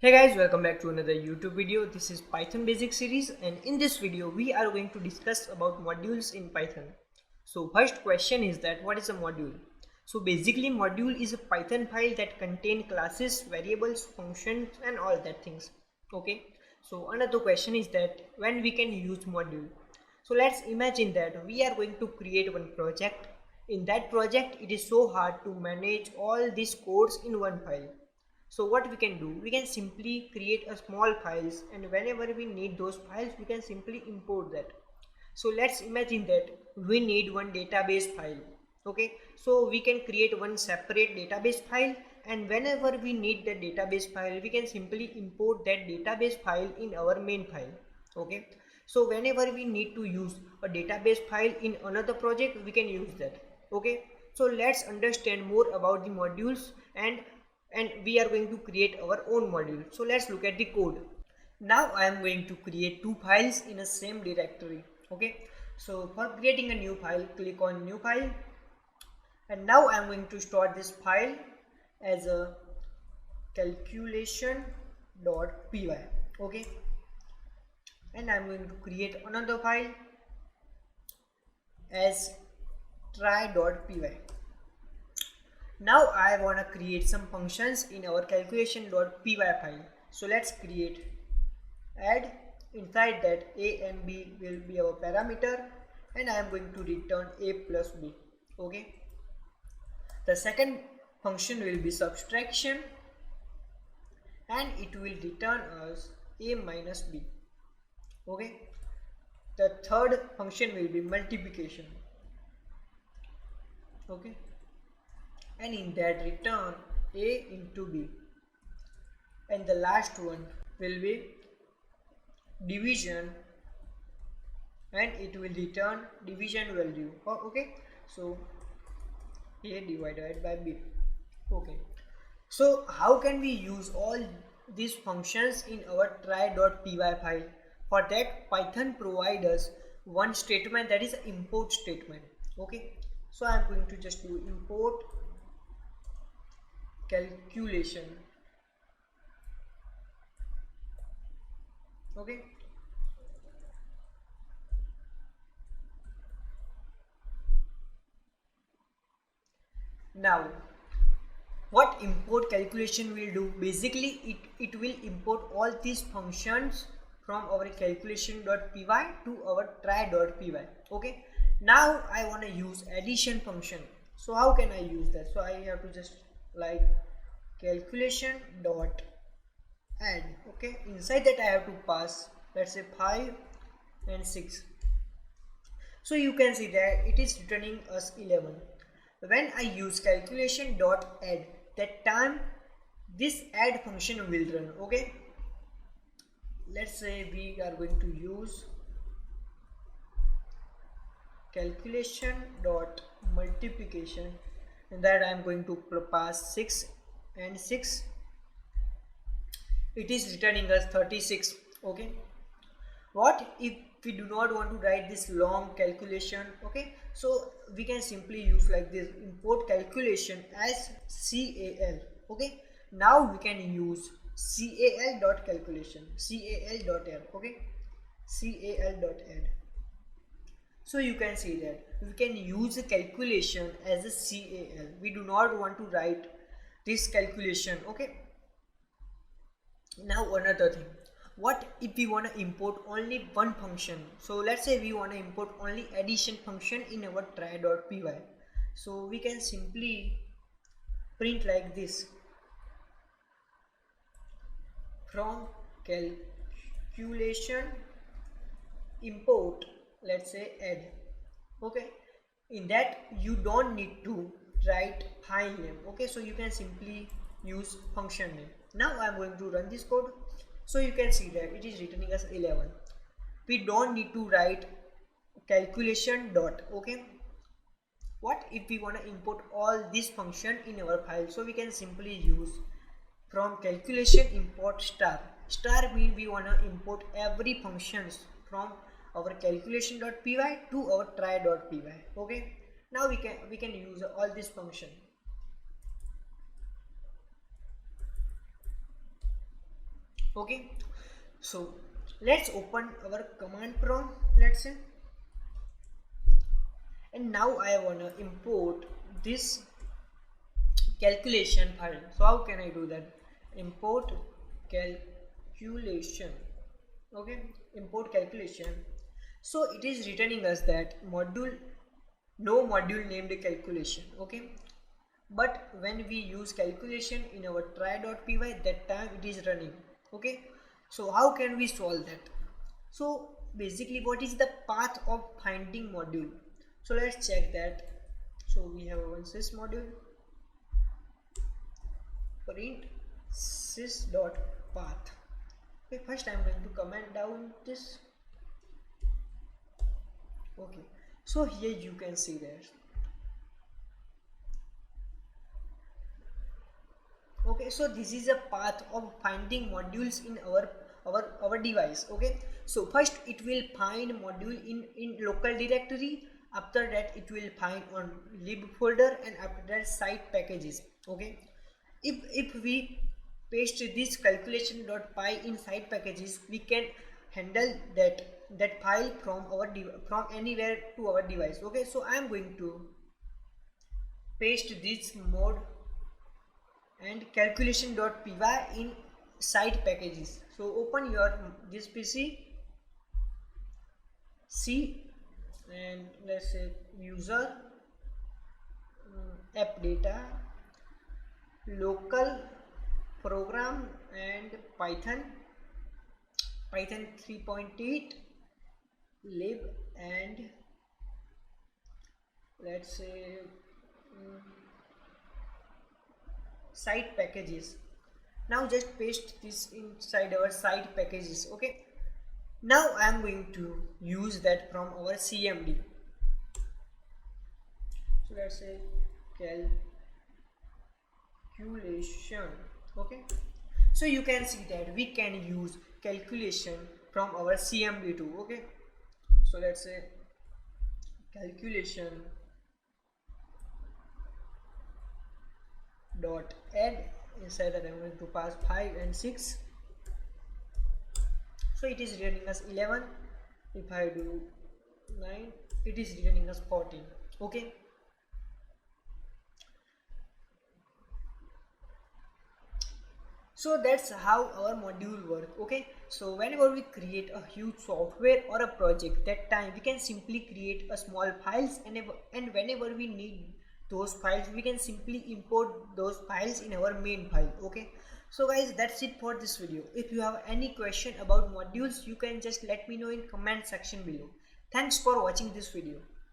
Hey guys, welcome back to another YouTube video. This is Python basic series, and in this video we are going to discuss about modules in Python. So first question is that what is a module? So basically module is a Python file that contain classes, variables, functions and all that things. Okay. So another question is that when we can use module. So let's imagine that we are going to create one project. In that project it is so hard to manage all these codes in one file. So what we can do, we can simply create a small files, and whenever we need those files we can simply import that. So let's imagine that we need one database file. Okay, so we can create one separate database file, and whenever we need the database file we can simply import that database file in our main file. Okay, so whenever we need to use a database file in another project we can use that. Okay, so let's understand more about the modules, and we are going to create our own module. So let's look at the code. Now I am going to create two files in a same directory. Okay, so for creating a new file, click on new file, and now I am going to store this file as a calculation.py. Okay, and I am going to create another file as try.py. Now I want to create some functions in our calculation.py file. So let's create add. Inside that a and b will be our parameter, and I am going to return a plus b. Okay, the second function will be subtraction, and it will return us a minus b. Okay, the third function will be multiplication. Okay, and in that return a into b, and the last one will be division, and it will return division value. Okay, so a divided by b. Okay, so how can we use all these functions in our try.py file? For that Python provides us one statement, that is import statement. Okay, so I am going to just do import calculation. Okay, now what import calculation will do, basically it will import all these functions from our calculation.py to our try.py. Okay, now I want to use addition function. So how can I use that? So I have to just like calculation dot add. Okay, inside that I have to pass, let's say 5 and 6. So you can see that it is returning us 11. When I use calculation dot add, that time this add function will run. Okay, let's say we are going to use calculation dot multiplication, and that I am going to pass 6 and 6. It is returning us 36. Okay, what if we do not want to write this long calculation? Okay, so we can simply use like this, import calculation as cal. Okay, now we can use cal dot calculation, cal dot add. Okay, cal dot add. So you can see that we can use a calculation as a cal. We do not want to write this calculation. Okay, now another thing, what if we want to import only one function? So let's say we want to import only addition function in our try.py. So we can simply print like this, from calculation import, let's say add. Okay, in that you don't need to write file name. Okay, so you can simply use function name. Now I am going to run this code. So you can see that it is returning us 11. We don't need to write calculation dot. Okay, what if we want to import all this function in our file? So we can simply use from calculation import star. Star means we want to import every functions from our calculation.py to our try.py. Okay, now we can use all this function. Okay, so let's open our command prompt, let's say, and now I wanna import this calculation file. So how can I do that? Import calculation. Okay, import calculation. So it is returning us that module, no module named calculation. Okay, but when we use calculation in our try.py, that time it is running. Okay, so how can we solve that? So basically, what is the path of finding module? So let's check that. So we have one sys module, print sys.path. Okay, first I'm going to comment down this. Okay, so here you can see that. Okay, so this is a path of finding modules in our device. Okay, so first it will find module in local directory. After that it will find on lib folder, and after that site packages. Okay, if we paste this calculation.py in site packages, we can handle that file from anywhere to our device. Okay, so I am going to paste this mode and calculation.py in site packages. So open your this PC, C, and let's say user, app data, local program, and Python 3.8, lib, and let's say site packages. Now just paste this inside our site packages. Okay, now I am going to use that from our cmd. So let's say calculation. Okay, so you can see that we can use calculation from our cmd too. Okay, so let's say calculation dot add. Inside that I'm going to pass 5 and 6. So it is returning us 11. If I do 9, it is returning us 14. Okay, so that's how our module work. Okay, so whenever we create a huge software or a project, that time we can simply create a small files, and whenever we need those files, we can simply import those files in our main file. Okay, so guys, that's it for this video. If you have any question about modules, you can just let me know in comment section below. Thanks for watching this video.